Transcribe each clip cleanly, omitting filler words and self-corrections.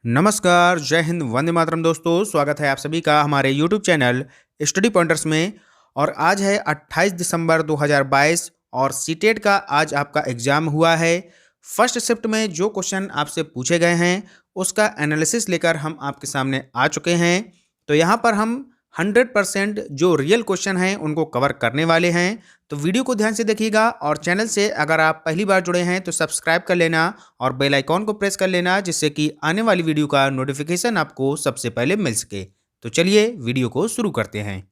नमस्कार, जय हिंद, वंदे मातरम दोस्तों। स्वागत है आप सभी का हमारे यूट्यूब चैनल स्टडी पॉइंटर्स में। और आज है 28 दिसंबर 2022 और सीटेट का आज आपका एग्जाम हुआ है। फर्स्ट शिफ्ट में जो क्वेश्चन आपसे पूछे गए हैं उसका एनालिसिस लेकर हम आपके सामने आ चुके हैं। तो यहाँ पर हम 100% जो रियल क्वेश्चन हैं उनको कवर करने वाले हैं। तो वीडियो को ध्यान से देखिएगा और चैनल से अगर आप पहली बार जुड़े हैं तो सब्सक्राइब कर लेना और बेल आइकॉन को प्रेस कर लेना, जिससे कि आने वाली वीडियो का नोटिफिकेशन आपको सबसे पहले मिल सके। तो चलिए वीडियो को शुरू करते हैं।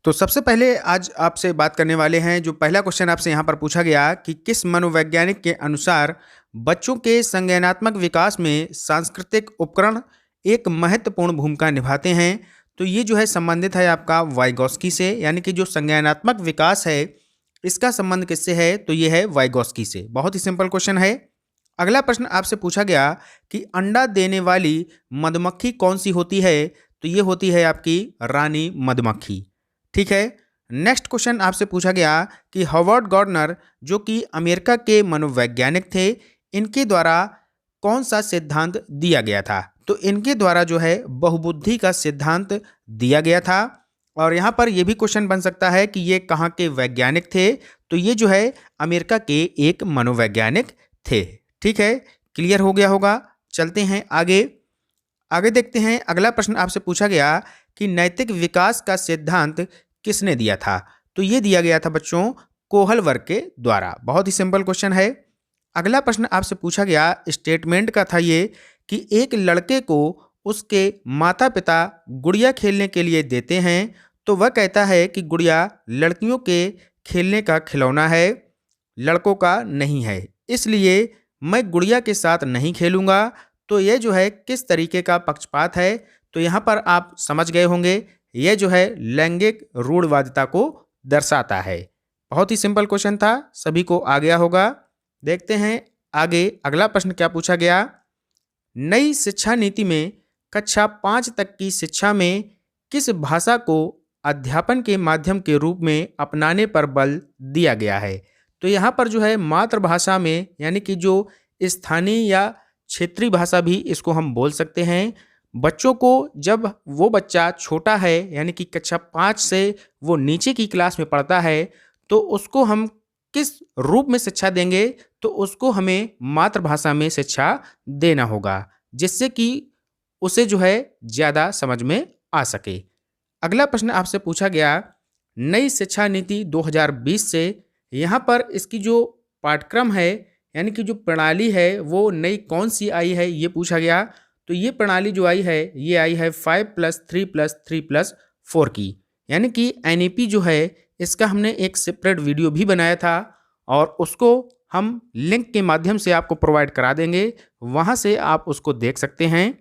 तो सबसे पहले आज आपसे बात करने वाले हैं। जो पहला क्वेश्चन आपसे यहाँ पर पूछा गया कि किस मनोवैज्ञानिक के अनुसार बच्चों के संज्ञानात्मक विकास में सांस्कृतिक उपकरण एक महत्वपूर्ण भूमिका निभाते हैं। तो ये जो है संबंधित है आपका वाइगॉस्की से, यानी कि जो संज्ञानात्मक विकास है इसका संबंध किससे है, तो ये है वाइगॉस्की से। बहुत ही सिंपल क्वेश्चन है। अगला प्रश्न आपसे पूछा गया कि अंडा देने वाली मधुमक्खी कौन सी होती है, तो ये होती है आपकी रानी मधुमक्खी। ठीक है। नेक्स्ट क्वेश्चन आपसे पूछा गया कि हॉवर्ड गार्डनर जो कि अमेरिका के मनोवैज्ञानिक थे, इनके द्वारा कौन सा सिद्धांत दिया गया था, तो इनके द्वारा जो है बहुबुद्धि का सिद्धांत दिया गया था। और यहाँ पर यह भी क्वेश्चन बन सकता है कि ये कहाँ के वैज्ञानिक थे, तो ये जो है अमेरिका के एक मनोवैज्ञानिक थे। ठीक है, क्लियर हो गया होगा। चलते हैं आगे देखते हैं। अगला प्रश्न आपसे पूछा गया कि नैतिक विकास का सिद्धांत किसने दिया था, तो ये दिया गया था बच्चों कोहल वर्ग के द्वारा। बहुत ही सिंपल क्वेश्चन है। अगला प्रश्न आपसे पूछा गया स्टेटमेंट का था ये कि एक लड़के को उसके माता पिता गुड़िया खेलने के लिए देते हैं, तो वह कहता है कि गुड़िया लड़कियों के खेलने का खिलौना है, लड़कों का नहीं है, इसलिए मैं गुड़िया के साथ नहीं खेलूंगा। तो यह जो है किस तरीके का पक्षपात है, तो यहाँ पर आप समझ गए होंगे, यह जो है लैंगिक रूढ़वादिता को दर्शाता है। बहुत ही सिंपल क्वेश्चन था, सभी को आ गया होगा। देखते हैं आगे अगला प्रश्न क्या पूछा गया। नई शिक्षा नीति में कक्षा 5 तक की शिक्षा में किस भाषा को अध्यापन के माध्यम के रूप में अपनाने पर बल दिया गया है, तो यहाँ पर जो है मातृभाषा में, यानी कि जो स्थानीय या क्षेत्रीय भाषा भी इसको हम बोल सकते हैं। बच्चों को जब वो बच्चा छोटा है, यानी कि कक्षा 5 से वो नीचे की क्लास में पढ़ता है, तो उसको हम किस रूप में शिक्षा देंगे, तो उसको हमें मातृभाषा में शिक्षा देना होगा, जिससे कि उसे जो है ज़्यादा समझ में आ सके। अगला प्रश्न आपसे पूछा गया नई शिक्षा नीति 2020 से, यहाँ पर इसकी जो पाठ्यक्रम है, यानी कि जो प्रणाली है वो नई कौन सी आई है, ये पूछा गया। तो ये प्रणाली जो आई है ये आई है 5+3+3+4 की, यानी कि NEP जो है इसका हमने एक सेपरेट वीडियो भी बनाया था और उसको हम लिंक के माध्यम से आपको प्रोवाइड करा देंगे, वहाँ से आप उसको देख सकते हैं।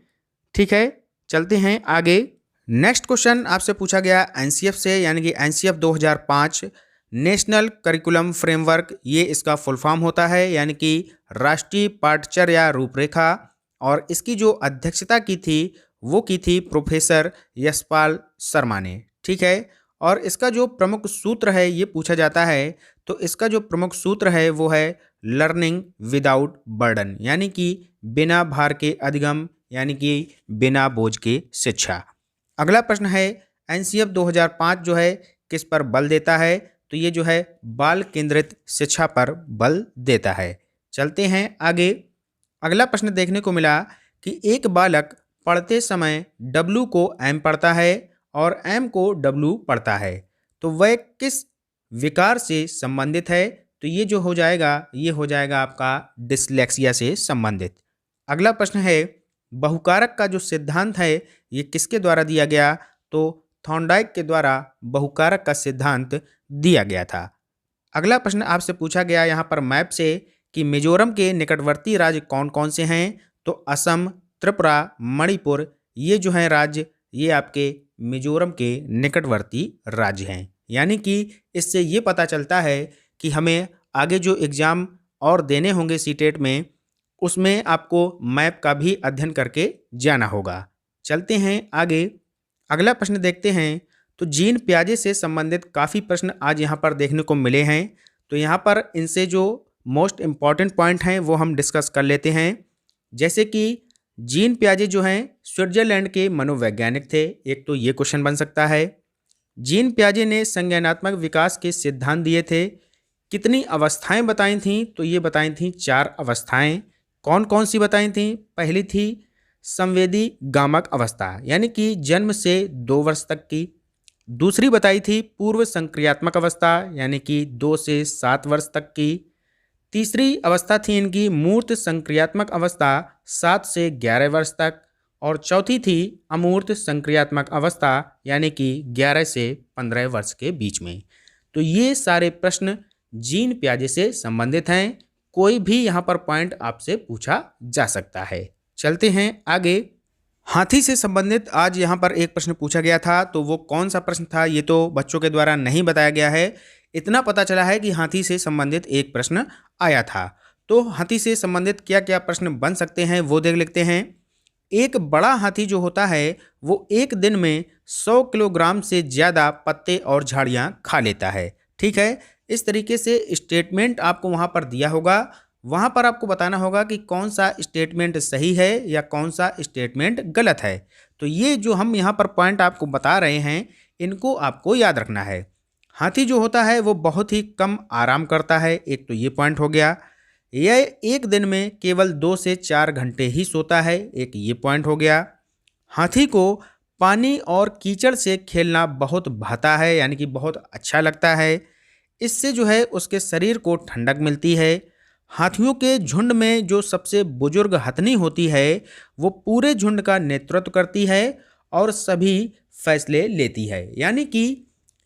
ठीक है, चलते हैं आगे। नेक्स्ट क्वेश्चन आपसे पूछा गया NCF से, यानी कि NCF 2005 नेशनल करिकुलम फ्रेमवर्क, ये इसका फुल फॉर्म होता है, यानी कि राष्ट्रीय पाठ्यचर्या रूपरेखा। और इसकी जो अध्यक्षता की थी वो की थी प्रोफेसर यशपाल शर्मा ने। ठीक है, और इसका जो प्रमुख सूत्र है ये पूछा जाता है, तो इसका जो प्रमुख सूत्र है वो है लर्निंग विदाउट बर्डन, यानी कि बिना भार के अधिगम, यानी कि बिना बोझ के शिक्षा। अगला प्रश्न है NCF 2005 जो है किस पर बल देता है, तो ये जो है बाल केंद्रित शिक्षा पर बल देता है। चलते हैं आगे। अगला प्रश्न देखने को मिला कि एक बालक पढ़ते समय W को M पढ़ता है और M को W पढ़ता है, तो वह किस विकार से संबंधित है, तो ये जो हो जाएगा ये हो जाएगा आपका डिसलेक्सिया से संबंधित। अगला प्रश्न है बहुकारक का जो सिद्धांत है ये किसके द्वारा दिया गया, तो थॉर्नडाइक के द्वारा बहुकारक का सिद्धांत दिया गया था। अगला प्रश्न आपसे पूछा गया यहाँ पर मैप से कि मिजोरम के निकटवर्ती राज्य कौन कौन से हैं, तो असम, त्रिपुरा, मणिपुर, ये जो हैं राज्य ये आपके मिजोरम के निकटवर्ती राज्य हैं। यानी कि इससे ये पता चलता है कि हमें आगे जो एग्ज़ाम और देने होंगे सीटेट में, उसमें आपको मैप का भी अध्ययन करके जाना होगा। चलते हैं आगे। अगला प्रश्न देखते हैं। तो जीन पियाजे से संबंधित काफ़ी प्रश्न आज यहाँ पर देखने को मिले हैं, तो यहाँ पर इनसे जो मोस्ट इम्पॉर्टेंट पॉइंट हैं वो हम डिस्कस कर लेते हैं। जैसे कि जीन पियाजे जो हैं स्विट्जरलैंड के मनोवैज्ञानिक थे, एक तो ये क्वेश्चन बन सकता है। जीन पियाजे ने संज्ञानात्मक विकास के सिद्धांत दिए थे। कितनी अवस्थाएं बताई थीं? तो ये बताई थीं 4 अवस्थाएं। कौन कौन सी बताई थीं? पहली थी संवेदी गामक अवस्था, यानी कि जन्म से 2 वर्ष तक की। दूसरी बताई थी पूर्व संक्रियात्मक अवस्था, यानी कि 2 से 7 वर्ष तक की। तीसरी अवस्था थी इनकी मूर्त संक्रियात्मक अवस्था, 7 से 11 वर्ष तक। और चौथी थी अमूर्त संक्रियात्मक अवस्था, यानी कि 11 से 15 वर्ष के बीच में। तो ये सारे प्रश्न जीन पियाजे से संबंधित हैं। कोई भी यहाँ पर पॉइंट आपसे पूछा जा सकता है। चलते हैं आगे। हाथी से संबंधित आज यहाँ पर एक प्रश्न पूछा गया था, तो वो कौन सा प्रश्न था ये तो बच्चों के द्वारा नहीं बताया गया है। इतना पता चला है कि हाथी से संबंधित एक प्रश्न आया था। तो हाथी से संबंधित क्या क्या प्रश्न बन सकते हैं वो देख लेते हैं। एक बड़ा हाथी जो होता है वो एक दिन में 100 किलोग्राम से ज़्यादा पत्ते और झाड़ियाँ खा लेता है। ठीक है, इस तरीके से स्टेटमेंट आपको वहाँ पर दिया होगा। वहाँ पर आपको बताना होगा कि कौन सा स्टेटमेंट सही है या कौन सा स्टेटमेंट गलत है। तो ये जो हम यहाँ पर पॉइंट आपको बता रहे हैं, इनको आपको याद रखना है। हाथी जो होता है वो बहुत ही कम आराम करता है, एक तो ये पॉइंट हो गया। यह एक दिन में केवल 2 से 4 घंटे ही सोता है, एक ये पॉइंट हो गया। हाथी को पानी और कीचड़ से खेलना बहुत भाता है, यानी कि बहुत अच्छा लगता है। इससे जो है उसके शरीर को ठंडक मिलती है। हाथियों के झुंड में जो सबसे बुजुर्ग हथनी होती है वो पूरे झुंड का नेतृत्व करती है और सभी फैसले लेती है। यानी कि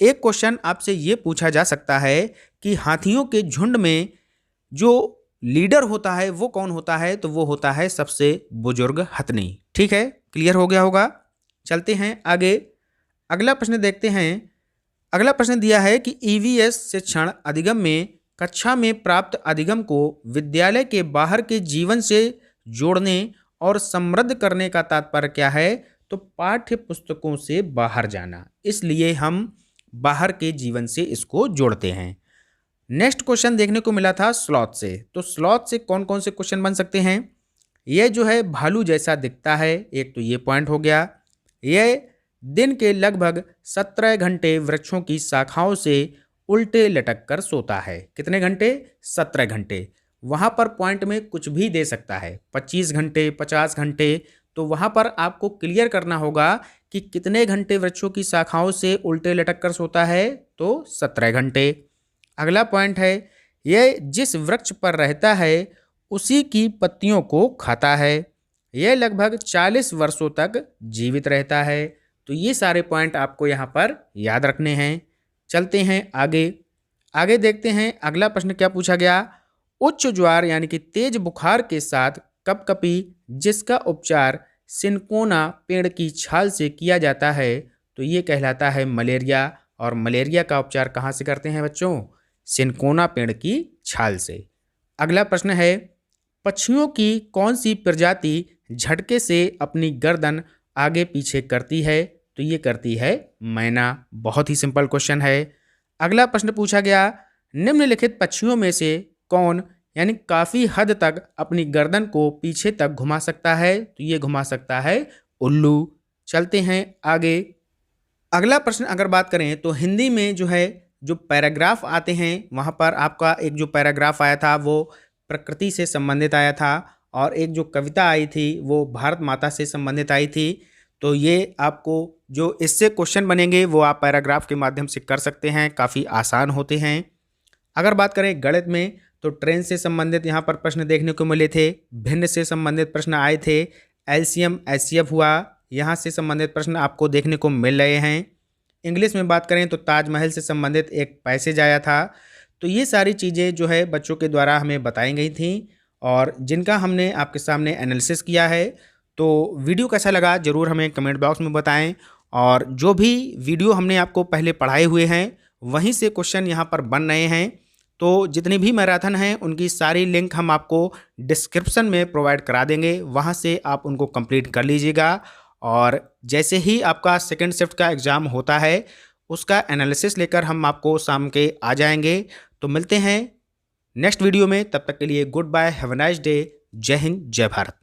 एक क्वेश्चन आपसे ये पूछा जा सकता है कि हाथियों के झुंड में जो लीडर होता है वो कौन होता है? तो वो होता है सबसे बुजुर्ग हथनी। ठीक है, क्लियर हो गया होगा। चलते हैं आगे। अगला प्रश्न देखते हैं। अगला प्रश्न दिया है कि ईवीएस शिक्षण अधिगम में कक्षा में प्राप्त अधिगम को विद्यालय के बाहर के जीवन से जोड़ने और समृद्ध करने का तात्पर्य क्या है? तो पाठ्य पुस्तकों से बाहर जाना, इसलिए हम बाहर के जीवन से इसको जोड़ते हैं। नेक्स्ट क्वेश्चन देखने को मिला था स्लॉथ से। तो स्लॉथ से कौन कौन से क्वेश्चन बन सकते हैं? यह जो है भालू जैसा दिखता है, एक तो ये पॉइंट हो गया। यह दिन के लगभग 17 घंटे वृक्षों की शाखाओं से उल्टे लटक कर सोता है। कितने घंटे? 17 घंटे। वहाँ पर पॉइंट में कुछ भी दे सकता है, 25 घंटे, 50 घंटे। तो वहाँ पर आपको क्लियर करना होगा कि कितने घंटे वृक्षों की शाखाओं से उल्टे लटक कर सोता है, तो 17 घंटे। अगला पॉइंट है, यह जिस वृक्ष पर रहता है उसी की पत्तियों को खाता है। यह लगभग 40 वर्षों तक जीवित रहता है। तो ये सारे पॉइंट आपको यहाँ पर याद रखने हैं। चलते हैं आगे। आगे देखते हैं अगला प्रश्न क्या पूछा गया। उच्च ज्वार यानी कि तेज बुखार के साथ कपकपी जिसका उपचार सिनकोना पेड़ की छाल से किया जाता है, तो ये कहलाता है मलेरिया। और मलेरिया का उपचार कहाँ से करते हैं बच्चों? सिनकोना पेड़ की छाल से। अगला प्रश्न है, पक्षियों की कौन सी प्रजाति झटके से अपनी गर्दन आगे पीछे करती है? तो ये करती है मैना। बहुत ही सिंपल क्वेश्चन है। अगला प्रश्न पूछा गया, निम्नलिखित पक्षियों में से कौन यानी काफ़ी हद तक अपनी गर्दन को पीछे तक घुमा सकता है? तो ये घुमा सकता है उल्लू। चलते हैं आगे। अगला प्रश्न अगर बात करें तो हिंदी में जो है जो पैराग्राफ आते हैं, वहाँ पर आपका एक जो पैराग्राफ आया था वो प्रकृति से संबंधित आया था, और एक जो कविता आई थी वो भारत माता से संबंधित आई थी। तो ये आपको जो इससे क्वेश्चन बनेंगे वो आप पैराग्राफ के माध्यम से कर सकते हैं, काफ़ी आसान होते हैं। अगर बात करें गणित में तो ट्रेन से संबंधित यहाँ पर प्रश्न देखने को मिले थे, भिन्न से संबंधित प्रश्न आए थे, एलसीएम एचसीएफ हुआ, यहाँ से संबंधित प्रश्न आपको देखने को मिल रहे हैं। इंग्लिश में बात करें तो ताजमहल से संबंधित एक पैसेज आया था। तो ये सारी चीज़ें जो है बच्चों के द्वारा हमें बताई गई थी और जिनका हमने आपके सामने एनालिसिस किया है। तो वीडियो कैसा लगा ज़रूर हमें कमेंट बॉक्स में बताएं, और जो भी वीडियो हमने आपको पहले पढ़ाए हुए हैं वहीं से क्वेश्चन यहाँ पर बन रहे हैं। तो जितनी भी मैराथन हैं उनकी सारी लिंक हम आपको डिस्क्रिप्शन में प्रोवाइड करा देंगे, वहाँ से आप उनको कंप्लीट कर लीजिएगा। और जैसे ही आपका सेकंड शिफ्ट का एग्ज़ाम होता है उसका एनालिसिस लेकर हम आपको शाम के आ जाएंगे। तो मिलते हैं नेक्स्ट वीडियो में, तब तक के लिए goodbye, have a nice day. जय हिंद, जय भारत।